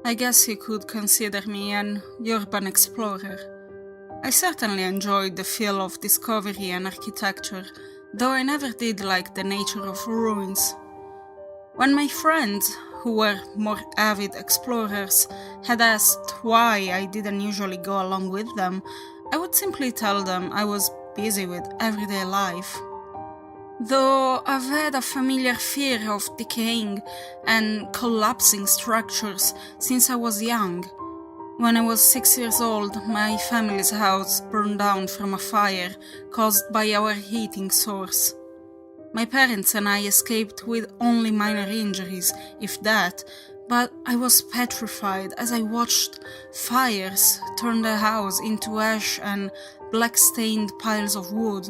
I guess you could consider me an urban explorer. I certainly enjoyed the feel of discovery and architecture, though I never did like the nature of ruins. When my friends, who were more avid explorers, had asked why I didn't usually go along with them, I would simply tell them I was busy with everyday life. Though I've had a familiar fear of decaying and collapsing structures since I was young. When I was 6 years old, my family's house burned down from a fire caused by our heating source. My parents and I escaped with only minor injuries, if that, but I was petrified as I watched fires turn the house into ash and black-stained piles of wood.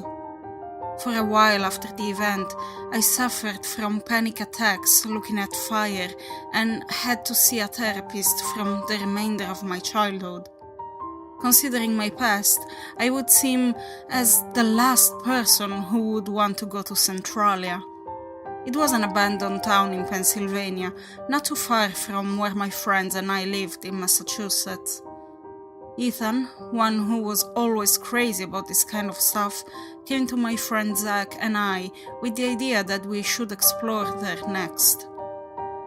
For a while after the event, I suffered from panic attacks looking at fire and had to see a therapist from the remainder of my childhood. Considering my past, I would seem as the last person who would want to go to Centralia. It was an abandoned town in Pennsylvania, not too far from where my friends and I lived in Massachusetts. Ethan, one who was always crazy about this kind of stuff, came to my friend Zach and I with the idea that we should explore there next.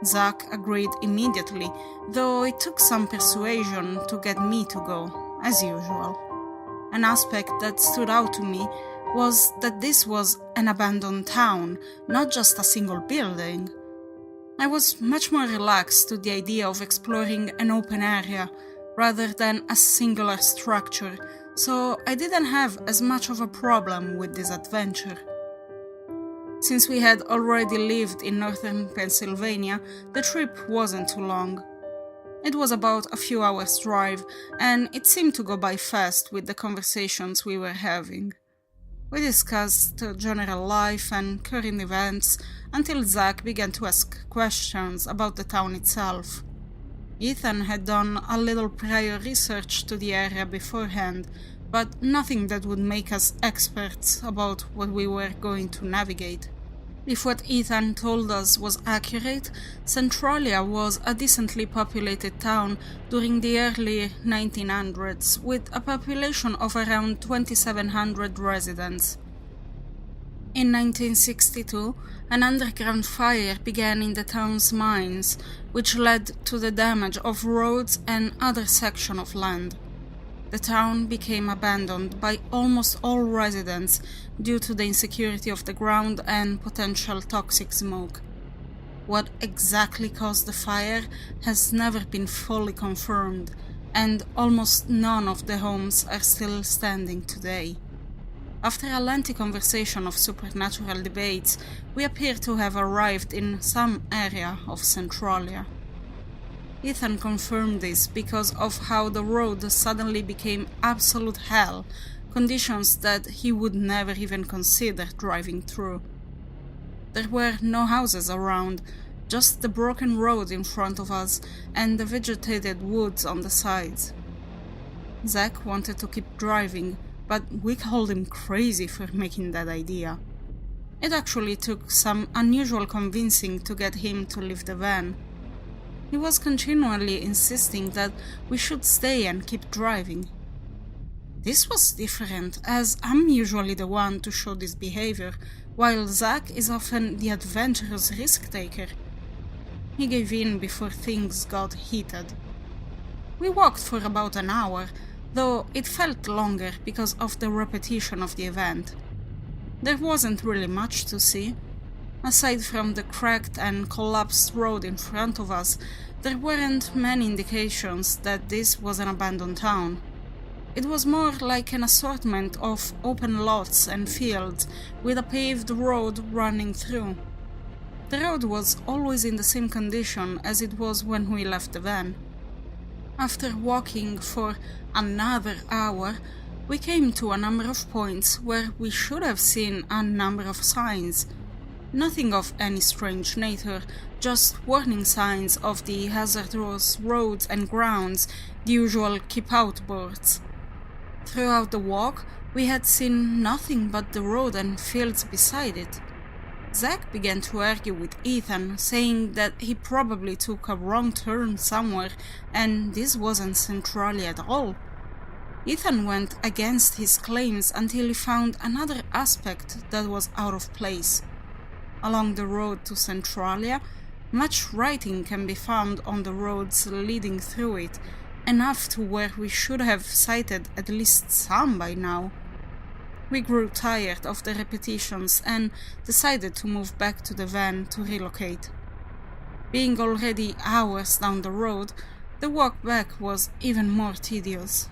Zach agreed immediately, though it took some persuasion to get me to go, as usual. An aspect that stood out to me was that this was an abandoned town, not just a single building. I was much more relaxed to the idea of exploring an open area rather than a singular structure, so I didn't have as much of a problem with this adventure. Since we had already lived in northern Pennsylvania, the trip wasn't too long. It was about a few hours' drive, and it seemed to go by fast with the conversations we were having. We discussed general life and current events until Zach began to ask questions about the town itself. Ethan had done a little prior research to the area beforehand, but nothing that would make us experts about what we were going to navigate. If what Ethan told us was accurate, Centralia was a decently populated town during the early 1900s, with a population of around 2,700 residents. In 1962, an underground fire began in the town's mines, which led to the damage of roads and other sections of land. The town became abandoned by almost all residents due to the insecurity of the ground and potential toxic smoke. What exactly caused the fire has never been fully confirmed, and almost none of the homes are still standing today. After a lengthy conversation of supernatural debates, we appear to have arrived in some area of Centralia. Ethan confirmed this because of how the road suddenly became absolute hell, conditions that he would never even consider driving through. There were no houses around, just the broken road in front of us and the vegetated woods on the sides. Zach wanted to keep driving, but we called him crazy for making that idea. It actually took some unusual convincing to get him to leave the van. He was continually insisting that we should stay and keep driving. This was different, as I'm usually the one to show this behavior, while Zach is often the adventurous risk-taker. He gave in before things got heated. We walked for about an hour, though it felt longer because of the repetition of the event. There wasn't really much to see. Aside from the cracked and collapsed road in front of us, there weren't many indications that this was an abandoned town. It was more like an assortment of open lots and fields with a paved road running through. The road was always in the same condition as it was when we left the van. After walking for another hour, we came to a number of points where we should have seen a number of signs. Nothing of any strange nature, just warning signs of the hazardous roads and grounds, the usual keep out boards. Throughout the walk, we had seen nothing but the road and fields beside it. Zack began to argue with Ethan, saying that he probably took a wrong turn somewhere and this wasn't Centralia at all. Ethan went against his claims until he found another aspect that was out of place. Along the road to Centralia, much writing can be found on the roads leading through it, enough to where we should have cited at least some by now. We grew tired of the repetitions and decided to move back to the van to relocate. Being already hours down the road, the walk back was even more tedious.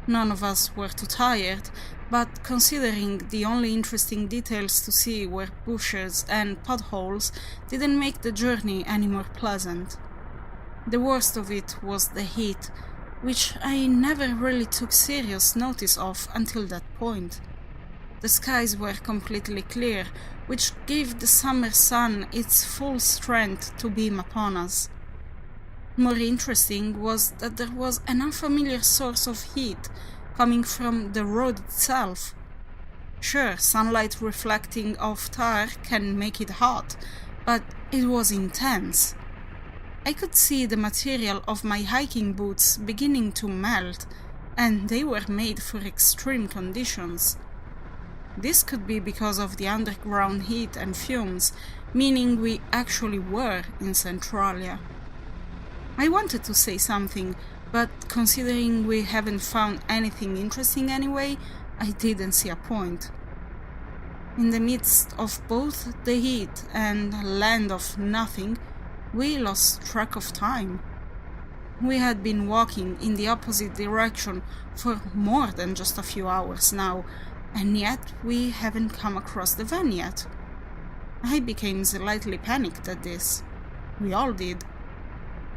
None of us were too tired, but considering the only interesting details to see were bushes and potholes, didn't make the journey any more pleasant. The worst of it was the heat, which I never really took serious notice of until that point. The skies were completely clear, which gave the summer sun its full strength to beam upon us. More interesting was that there was an unfamiliar source of heat coming from the road itself. Sure, sunlight reflecting off tar can make it hot, but it was intense. I could see the material of my hiking boots beginning to melt, and they were made for extreme conditions. This could be because of the underground heat and fumes, meaning we actually were in Centralia. I wanted to say something, but considering we haven't found anything interesting anyway, I didn't see a point. In the midst of both the heat and land of nothing, we lost track of time. We had been walking in the opposite direction for more than just a few hours now, and yet we haven't come across the van yet. I became slightly panicked at this. We all did.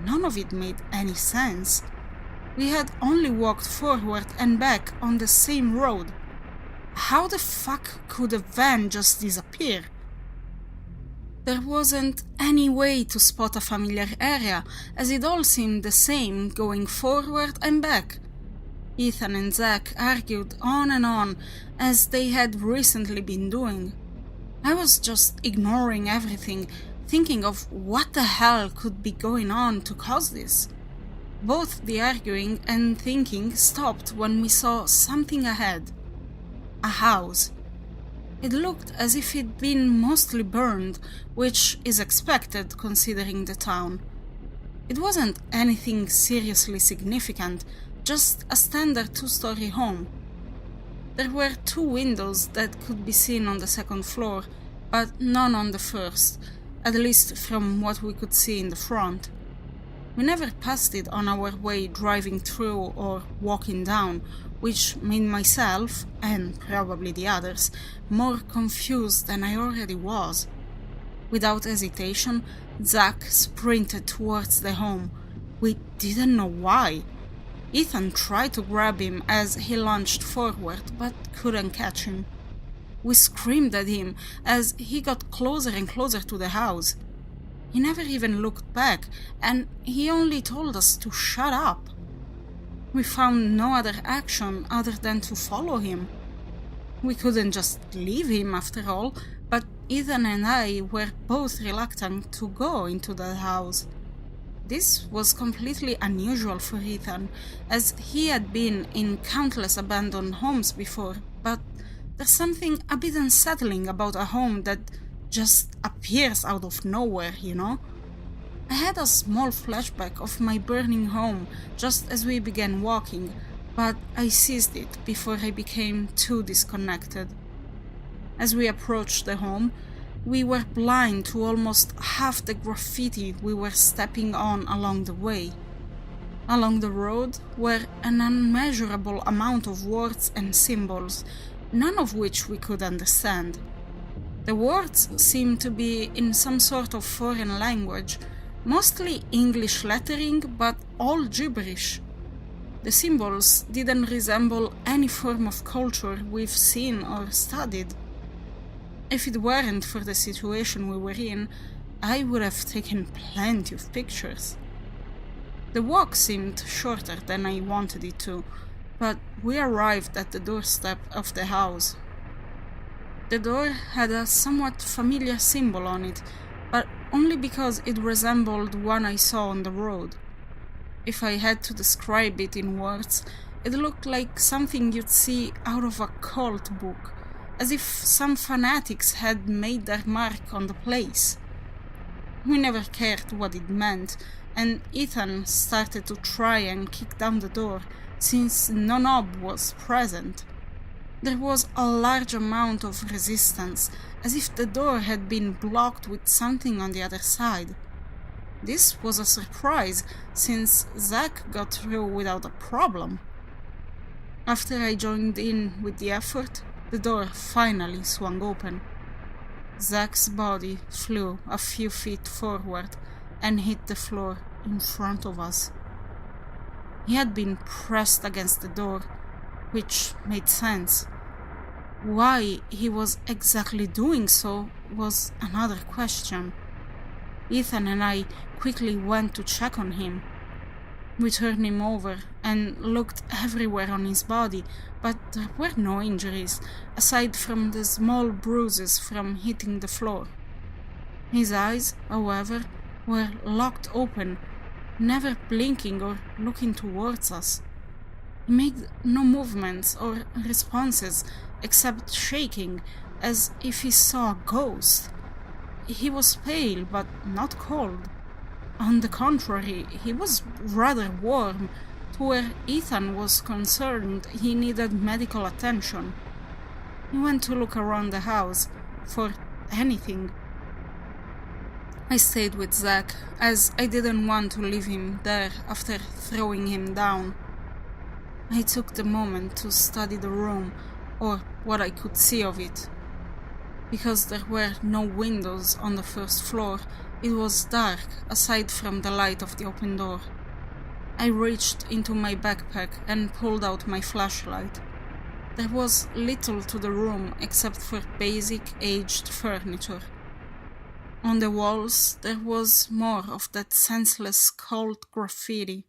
None of it made any sense. We had only walked forward and back on the same road. How the fuck could a van just disappear? There wasn't any way to spot a familiar area, as it all seemed the same going forward and back. Ethan and Zack argued on and on, as they had recently been doing. I was just ignoring everything, thinking of what the hell could be going on to cause this. Both the arguing and thinking stopped when we saw something ahead. A house. It looked as if it'd been mostly burned, which is expected considering the town. It wasn't anything seriously significant, just a standard two-story home. There were 2 windows that could be seen on the second floor, but none on the first, at least from what we could see in the front. We never passed it on our way driving through or walking down, which made myself, and probably the others, more confused than I already was. Without hesitation, Zack sprinted towards the home. We didn't know why. Ethan tried to grab him as he lunged forward, but couldn't catch him. We screamed at him as he got closer and closer to the house. He never even looked back, and he only told us to shut up. We found no other action other than to follow him. We couldn't just leave him after all, but Ethan and I were both reluctant to go into that house. This was completely unusual for Ethan, as he had been in countless abandoned homes before, but there's something a bit unsettling about a home that just appears out of nowhere, you know? I had a small flashback of my burning home just as we began walking, but I seized it before I became too disconnected. As we approached the home, we were blind to almost half the graffiti we were stepping on along the way. Along the road were an unmeasurable amount of words and symbols, none of which we could understand. The words seemed to be in some sort of foreign language, mostly English lettering, but all gibberish. The symbols didn't resemble any form of culture we've seen or studied. If it weren't for the situation we were in, I would have taken plenty of pictures. The walk seemed shorter than I wanted it to, but we arrived at the doorstep of the house. The door had a somewhat familiar symbol on it, but only because it resembled one I saw on the road. If I had to describe it in words, it looked like something you'd see out of a cult book, as if some fanatics had made their mark on the place. We never cared what it meant, and Ethan started to try and kick down the door, since no knob was present. There was a large amount of resistance, as if the door had been blocked with something on the other side. This was a surprise, since Zach got through without a problem. After I joined in with the effort, the door finally swung open. Zach's body flew a few feet forward and hit the floor in front of us. He had been pressed against the door, which made sense. Why he was exactly doing so was another question. Ethan and I quickly went to check on him. We turned him over and looked everywhere on his body, but there were no injuries, aside from the small bruises from hitting the floor. His eyes, however, were locked open, never blinking or looking towards us. He made no movements or responses except shaking, as if he saw a ghost. He was pale, but not cold. On the contrary, he was rather warm, to where Ethan was concerned he needed medical attention. He went to look around the house for anything. I stayed with Zach, as I didn't want to leave him there after throwing him down. I took the moment to study the room, or what I could see of it. Because there were no windows on the first floor, it was dark aside from the light of the open door. I reached into my backpack and pulled out my flashlight. There was little to the room except for basic aged furniture. On the walls there was more of that senseless cold graffiti.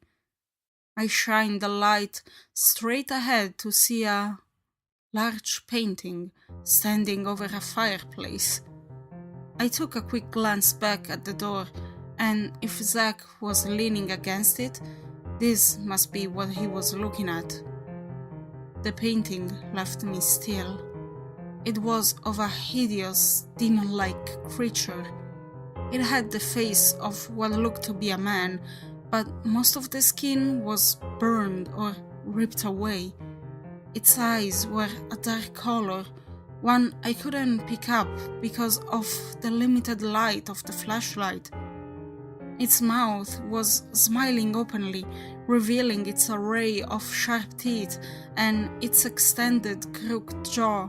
I shined the light straight ahead to see a large painting standing over a fireplace. I took a quick glance back at the door, and if Zach was leaning against it, this must be what he was looking at. The painting left me still. It was of a hideous, demon-like creature. It had the face of what looked to be a man, but most of the skin was burned or ripped away. Its eyes were a dark color, one I couldn't pick up because of the limited light of the flashlight. Its mouth was smiling openly, revealing its array of sharp teeth and its extended crooked jaw.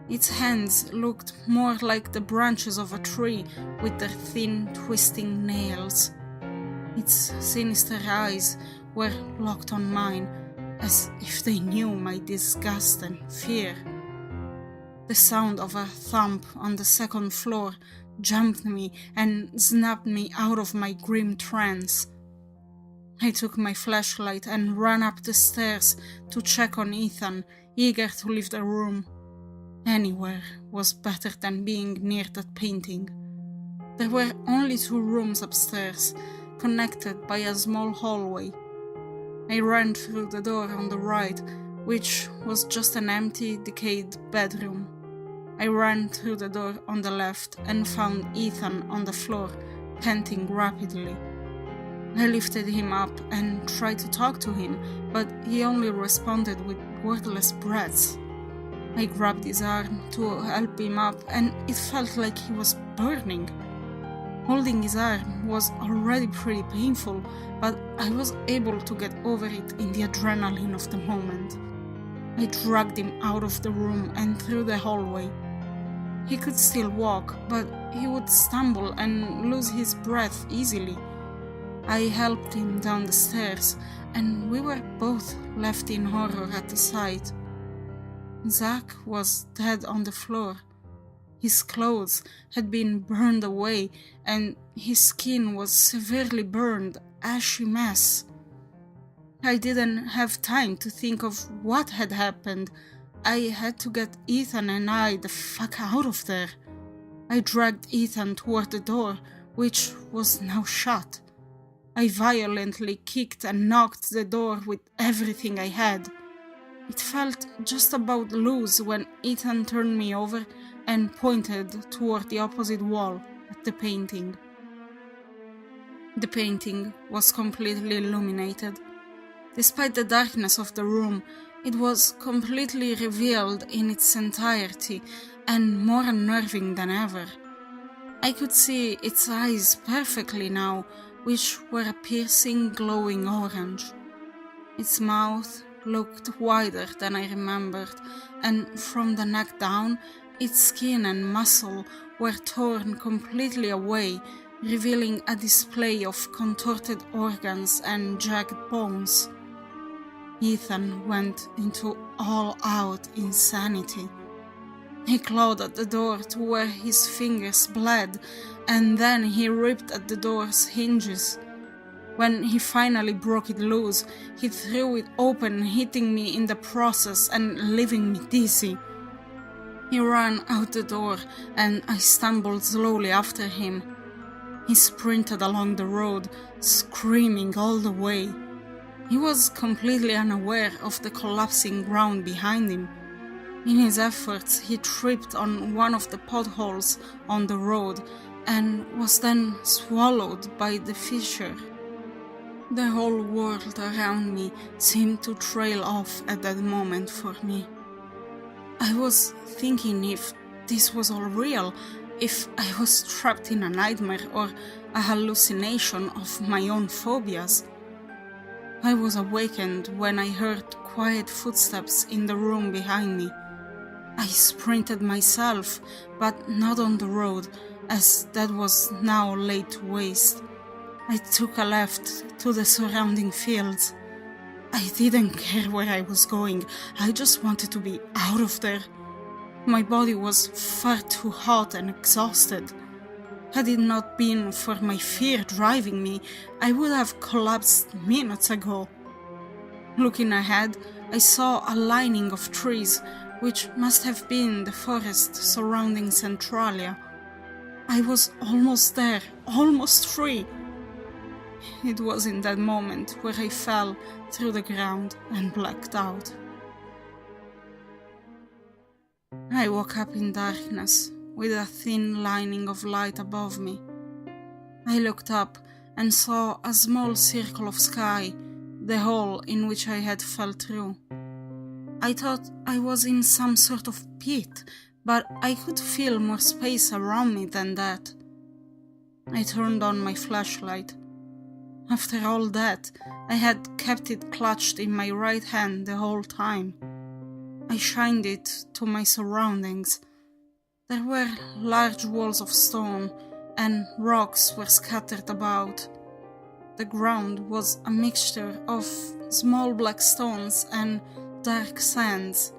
Its hands looked more like the branches of a tree with their thin, twisting nails. Its sinister eyes were locked on mine, as if they knew my disgust and fear. The sound of a thump on the second floor jumped me and snapped me out of my grim trance. I took my flashlight and ran up the stairs to check on Ethan, eager to leave the room. Anywhere was better than being near that painting. There were only 2 rooms upstairs, connected by a small hallway. I ran through the door on the right, which was just an empty, decayed bedroom. I ran through the door on the left and found Ethan on the floor, panting rapidly. I lifted him up and tried to talk to him, but he only responded with wordless breaths. I grabbed his arm to help him up, and it felt like he was burning. Holding his arm was already pretty painful, but I was able to get over it in the adrenaline of the moment. I dragged him out of the room and through the hallway. He could still walk, but he would stumble and lose his breath easily. I helped him down the stairs, and we were both left in horror at the sight. Zach was dead on the floor. His clothes had been burned away, and his skin was severely burned, ashy mess. I didn't have time to think of what had happened. I had to get Ethan and I the fuck out of there. I dragged Ethan toward the door, which was now shut. I violently kicked and knocked the door with everything I had. It felt just about loose when Ethan turned me over and pointed toward the opposite wall at the painting. The painting was completely illuminated. Despite the darkness of the room, it was completely revealed in its entirety and more unnerving than ever. I could see its eyes perfectly now, which were a piercing, glowing orange. Its mouth looked wider than I remembered, and from the neck down, its skin and muscle were torn completely away, revealing a display of contorted organs and jagged bones. Ethan went into all-out insanity. He clawed at the door to where his fingers bled, and then he ripped at the door's hinges. When he finally broke it loose, he threw it open, hitting me in the process and leaving me dizzy. He ran out the door, and I stumbled slowly after him. He sprinted along the road, screaming all the way. He was completely unaware of the collapsing ground behind him. In his efforts, he tripped on one of the potholes on the road and was then swallowed by the fissure. The whole world around me seemed to trail off at that moment for me. I was thinking if this was all real, if I was trapped in a nightmare or a hallucination of my own phobias. I was awakened when I heard quiet footsteps in the room behind me. I sprinted myself, but not on the road, as that was now laid to waste. I took a left to the surrounding fields. I didn't care where I was going, I just wanted to be out of there. My body was far too hot and exhausted. Had it not been for my fear driving me, I would have collapsed minutes ago. Looking ahead, I saw a lining of trees, which must have been the forest surrounding Centralia. I was almost there, almost free. It was in that moment where I fell through the ground and blacked out. I woke up in darkness, with a thin lining of light above me. I looked up and saw a small circle of sky, the hole in which I had fell through. I thought I was in some sort of pit, but I could feel more space around me than that. I turned on my flashlight. After all that, I had kept it clutched in my right hand the whole time. I shined it to my surroundings. There were large walls of stone, and rocks were scattered about. The ground was a mixture of small black stones and dark sands.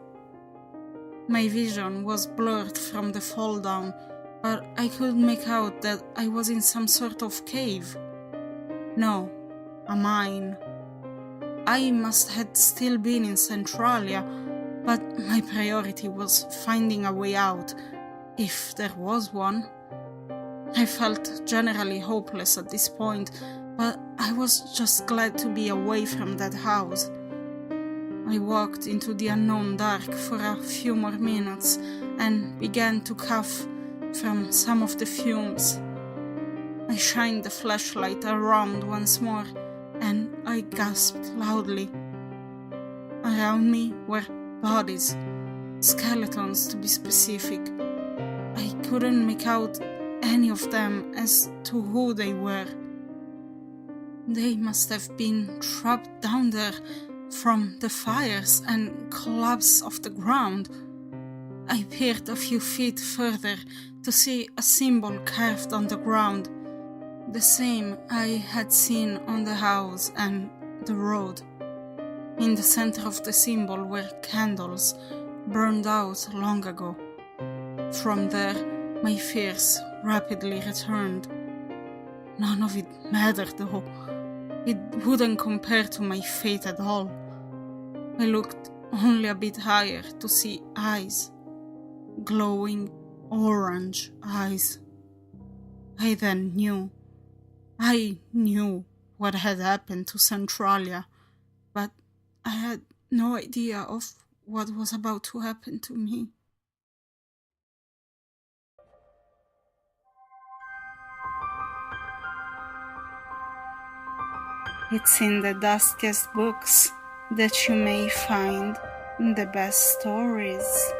My vision was blurred from the fall down, but I could make out that I was in some sort of cave. No, a mine. I must have still been in Centralia, but my priority was finding a way out, if there was one. I felt generally hopeless at this point, but I was just glad to be away from that house. I walked into the unknown dark for a few more minutes and began to cough from some of the fumes. I shined the flashlight around once more, and I gasped loudly. Around me were bodies, skeletons to be specific. I couldn't make out any of them as to who they were. They must have been trapped down there from the fires and collapse of the ground. I peered a few feet further to see a symbol carved on the ground, the same I had seen on the house and the road. In the center of the symbol were candles, burned out long ago. From there, my fears rapidly returned. None of it mattered though. It wouldn't compare to my fate at all. I looked only a bit higher to see eyes, glowing orange eyes. I knew what had happened to Centralia, but I had no idea of what was about to happen to me. It's in the dustiest books that you may find the best stories.